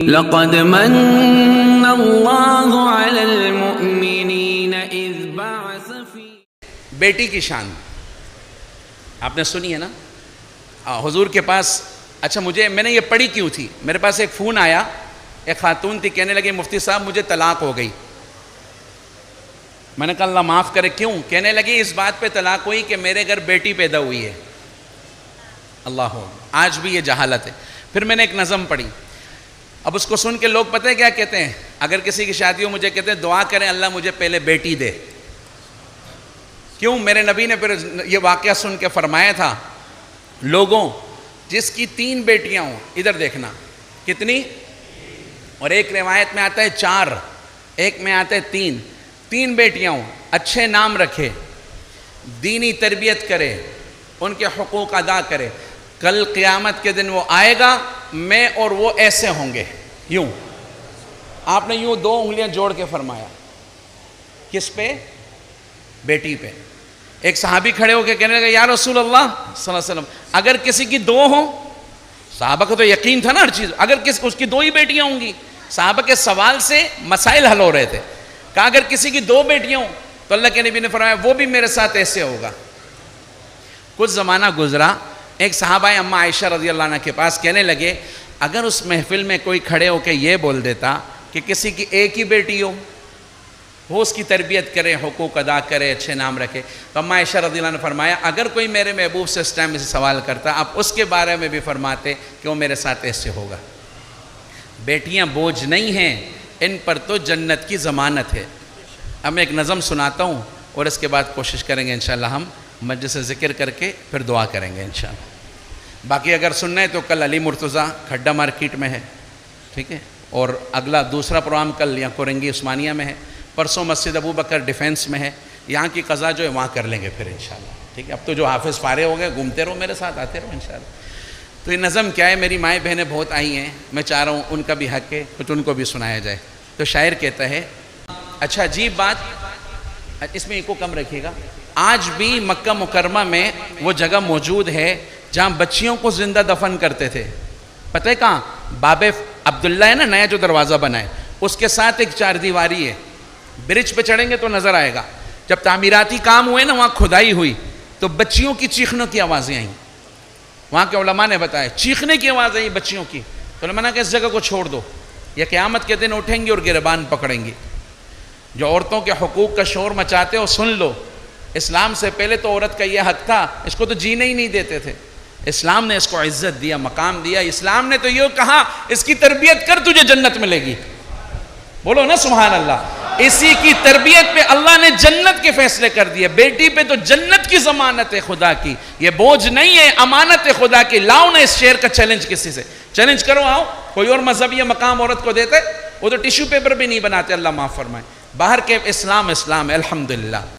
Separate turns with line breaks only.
لقد من اللہ علی المؤمنین اذ بعث فی
بیٹی کی شان آپ نے سنی ہے نا حضور کے پاس. اچھا میں نے یہ پڑھی کیوں تھی؟ میرے پاس ایک فون آیا، ایک خاتون تھی، کہنے لگی مفتی صاحب مجھے طلاق ہو گئی. میں نے کہا اللہ معاف کرے. کیوں؟ کہنے لگی اس بات پہ طلاق ہوئی کہ میرے گھر بیٹی پیدا ہوئی ہے. اللہ ہو، آج بھی یہ جہالت ہے. پھر میں نے ایک نظم پڑھی. اب اس کو سن کے لوگ پتہ ہے کیا کہتے ہیں؟ اگر کسی کی شادی ہو مجھے کہتے ہیں دعا کریں اللہ مجھے پہلے بیٹی دے. کیوں؟ میرے نبی نے پھر یہ واقعہ سن کے فرمایا تھا، لوگوں جس کی 3 بیٹیاں ہوں، ادھر دیکھنا کتنی، اور ایک روایت میں آتا ہے 4، ایک میں آتا ہے 3 بیٹیاں ہوں، اچھے نام رکھے، دینی تربیت کرے، ان کے حقوق ادا کرے، کل قیامت کے دن وہ آئے گا میں اور وہ ایسے ہوں گے. یوں آپ نے یوں 2 انگلیاں جوڑ کے فرمایا. کس پہ؟ بیٹی پہ. ایک صحابی کھڑے ہو کے کہنے لگا یا رسول اللہ صلی اللہ علیہ وسلم اگر کسی کی 2 ہوں، صحابہ کو تو یقین تھا نا ہر چیز، اگر اس کی 2 ہی بیٹیاں ہوں گی. صحابہ کے سوال سے مسائل حل ہو رہے تھے. کہا اگر کسی کی 2 بیٹیاں ہوں تو اللہ کے نبی نے فرمایا وہ بھی میرے ساتھ ایسے ہوگا. کچھ زمانہ گزرا، ایک صحابہ اماں عائشہ رضی اللہ عنہ کے پاس کہنے لگے اگر اس محفل میں کوئی کھڑے ہو کے یہ بول دیتا کہ کسی کی ایک ہی بیٹی ہو، وہ اس کی تربیت کرے، حقوق ادا کرے، اچھے نام رکھے، تو اماں عائشہ رضی اللہ عنہ نے فرمایا اگر کوئی میرے محبوب سے اس ٹائم سے سوال کرتا آپ اس کے بارے میں بھی فرماتے کہ وہ میرے ساتھ ایسے ہوگا. بیٹیاں بوجھ نہیں ہیں، ان پر تو جنت کی ضمانت ہے. اب میں ایک نظم سناتا ہوں اور اس کے بعد کوشش کریں گے انشاءاللہ ہم مجلس سے ذکر کر کے پھر دعا کریں گے انشاءاللہ. باقی اگر سننا ہے تو کل علی مرتضیٰ کھڈا مارکیٹ میں ہے، ٹھیک ہے، اور اگلا دوسرا پروگرام کل یہاں کورنگی عثمانیہ میں ہے، پرسوں مسجد ابو بکر ڈیفینس میں ہے. یہاں کی قضا جو ہے وہاں کر لیں گے پھر انشاءاللہ. ٹھیک ہے، اب تو جو حافظ فارغ ہو گئے گھومتے رہو میرے ساتھ، آتے رہو انشاءاللہ. تو یہ نظم کیا ہے، میری مائیں بہنیں بہت آئی ہیں، میں چاہ رہا ہوں ان کا بھی حق ہے کچھ ان کو بھی سنایا جائے. تو شاعر کہتا ہے، اچھا عجیب بات، اس میں ایک کو کم رکھیے گا، آج بھی مکہ مکرمہ میں وہ جگہ موجود ہے جہاں بچیوں کو زندہ دفن کرتے تھے. پتہ ہے کہاں؟ باب عبداللہ ہے نا، نیا جو دروازہ بنا ہے اس کے ساتھ ایک 4 دیواری ہے. برج پہ چڑھیں گے تو نظر آئے گا. جب تعمیراتی کام ہوئے نا وہاں کھدائی ہوئی تو بچیوں کی چیخنوں کی آوازیں آئیں. وہاں کے علماء نے بتایا چیخنے کی آواز آئی بچیوں کی. تو علماء نے کہا اس جگہ کو چھوڑ دو، یہ قیامت کے دن اٹھیں گے اور گربان پکڑیں گے. جو عورتوں کے حقوق کا شور مچاتے ہو سن لو، اسلام سے پہلے تو عورت کا یہ حق تھا، اس کو تو جینے ہی نہیں دیتے تھے. اسلام نے اس کو عزت دیا، مقام دیا. اسلام نے تو یہ کہا اس کی تربیت کر تجھے جنت ملے گی. بولو نا سبحان اللہ. اسی کی تربیت پہ اللہ نے جنت کے فیصلے کر دیے. بیٹی پہ تو جنت کی ضمانت ہے خدا کی، یہ بوجھ نہیں ہے، امانت ہے خدا کی. لاؤ نا اس شعر کا چیلنج کسی سے، چیلنج کرو. آؤ، کوئی اور مذہب یہ مقام عورت کو دیتے؟ وہ تو ٹیشو پیپر بھی نہیں بناتے، اللہ معاف فرمائے. باہر کے اسلام ہے الحمدللہ.